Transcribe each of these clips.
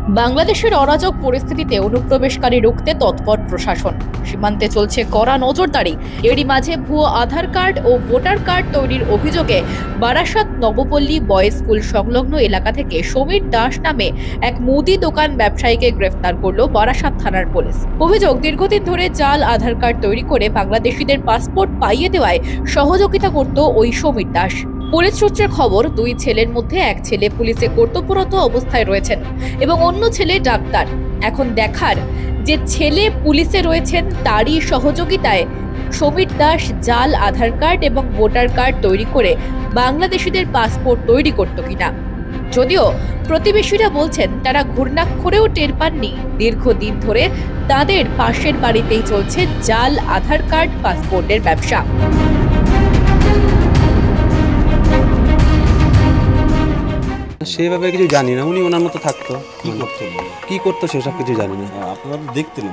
বাংলাদেশের অরাজক পরিস্থিতিতে অনুপ্রবেশকারী রুখতে তৎপর প্রশাসন। সীমান্তে চলছে কড়া নজরদারি। এরই মাঝে ভুয়ো আধার কার্ড ও ভোটার কার্ড তৈরির অভিযোগে বারাসাত নবপল্লী বয়েজ স্কুল সংলগ্ন এলাকা থেকে সমীর দাস নামে এক মুদি দোকান ব্যবসায়ীকে গ্রেফতার করল বারাসাত থানার পুলিশ। অভিযোগ, দীর্ঘদিন ধরে জাল আধার কার্ড তৈরি করে বাংলাদেশিদের পাসপোর্ট পাইয়ে দেওয়ায় সহযোগিতা করত ওই সমীর দাস। পুলিশ সূত্রে খবর, দুই ছেলের মধ্যে এক ছেলে পুলিশে কর্তব্যরত অবস্থায় রয়েছেন এবং অন্য ছেলে ডাক্তার। এখন দেখার, যে ছেলে পুলিশে রয়েছেন তারই সহযোগিতায় সমীর দাস জাল আধার কার্ড এবং ভোটার কার্ড তৈরি করে বাংলাদেশিদের পাসপোর্ট তৈরি করত কিনা। যদিও প্রতিবেশীরা বলছেন তারা ঘূর্ণাক্ষরেও টের পাননি দীর্ঘদিন ধরে তাদের পাশের বাড়িতেই চলছে জাল আধার কার্ড পাসপোর্টের ব্যবসা। সেভাবে কিছু জানি না, উনি ওনার মতো থাকতো। কি করতো সেসব কিছু জানি না। আপনারা দেখতেন?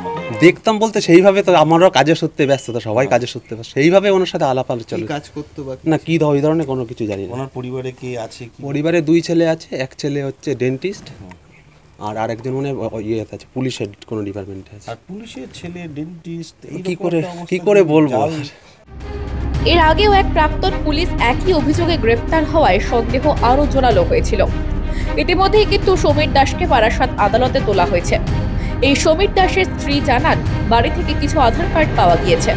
দেখতাম বলতে সেইভাবে তো আমারও কাজের সূত্রে ব্যস্ততা, সবাই কাজের সূত্রে, সেইভাবে ওনার সাথে আলাপ আলোচনা কাজ করতো না। কি ওই ধরনের কোনো কিছু জানি না। ওনার পরিবারে কে আছে? পরিবারে দুই ছেলে আছে, এক ছেলে হচ্ছে ডেন্টিস্ট আর আরেকজন মনে ইয়েতে আছে, পুলিশের কোনো ডিপার্টমেন্টে আছে। আর পুলিশের ছেলে ডেন্টিস্ট, কি করে বলবো। এর আগেও এক প্রাক্তন পুলিশ একই অভিযোগে গ্রেফতার হওয়ায় সন্দেহ আরো জোরালো হয়েছিল। ইতিমধ্যেই কিন্তু সমীর দাসকে বারাসাত আদালতে তোলা হয়েছে। এই সমীর দাসের স্ত্রী জানান, বাড়ি থেকে কিছু আধার কার্ড পাওয়া গিয়েছে।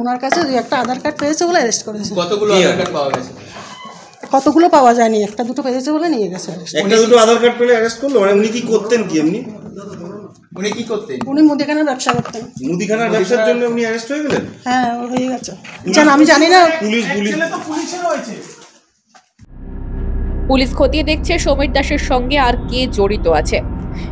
ওনার কাছে একটা আধার কার্ড পেয়েছে বলে অ্যারেস্ট করেছে। কতগুলো আধার কার্ড পাওয়া গেছে? কতগুলো পাওয়া যায়নি, একটা দুটো পেয়েছে বলে নিয়ে গেছে। একটা দুটো আধার কার্ড পেলে অ্যারেস্ট করলো? মানে উনি কি করতেন? কি এমনি উনি কি করতেন? উনি মুদিখানার ব্যবসা করতেন। মুদিখানার ব্যবসার জন্য উনি অ্যারেস্ট হয়ে গেলেন? হ্যাঁ, হয়ে গেছে। আমি জানি না। পুলিশ খতিয়ে দেখছে সমীর দাসের সঙ্গে আর কে জড়িত আছে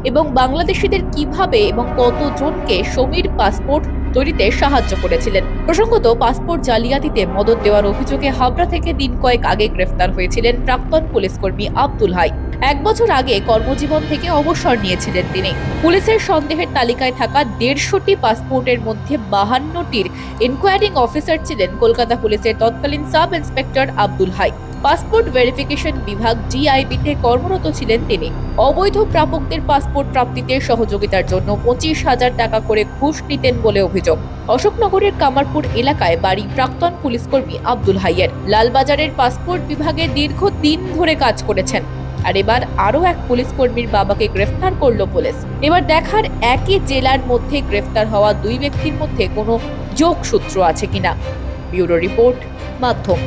এবং বাংলাদেশিদের কিভাবে এবং কতজনকে সমীর পাসপোর্ট তৈরিতে সাহায্য করেছিলেন। প্রসঙ্গত, পাসপোর্ট জালিয়াতিতে মদত দেওয়ার অভিযোগে হাবড়া থেকে দিন কয়েক আগে গ্রেফতার হয়েছিলেন প্রাক্তন পুলিশকর্মী আব্দুল হাই। 1 বছর আগে কর্মজীবন থেকে অবসর নিয়েছিলেন তিনি। পুলিশের সন্দেহের তালিকায় থাকা 150টি পাসপোর্টের মধ্যে 52টির ইনকোয়ারিং অফিসার ছিলেন কলকাতা পুলিশের তৎকালীন sub inspector Abdul Hai. Passport verification বিভাগ ডিআইবিতে কর্মরত ছিলেন তিনি। অবৈধ প্রাপকদের পাসপোর্ট প্রাপ্তিতে সহযোগিতার জন্য 25,000 টাকা করে ঘুষ নিতেন বলে অভিযোগ। অশোকনগরের কামারপুর এলাকায় বাড়ি প্রাক্তন পুলিশকর্মী আব্দুল হাইয়ের। লালবাজারের পাসপোর্ট বিভাগে দীর্ঘদিন ধরে কাজ করেছেন। আর এবার আরও এক পুলিশকর্মীর বাবাকে গ্রেফতার করলো পুলিশ। এবার দেখার, একই জেলার মধ্যে গ্রেফতার হওয়া দুই ব্যক্তির মধ্যে কোনো যোগসূত্র আছে কিনা। ব্যুরো রিপোর্ট, মাধ্যম।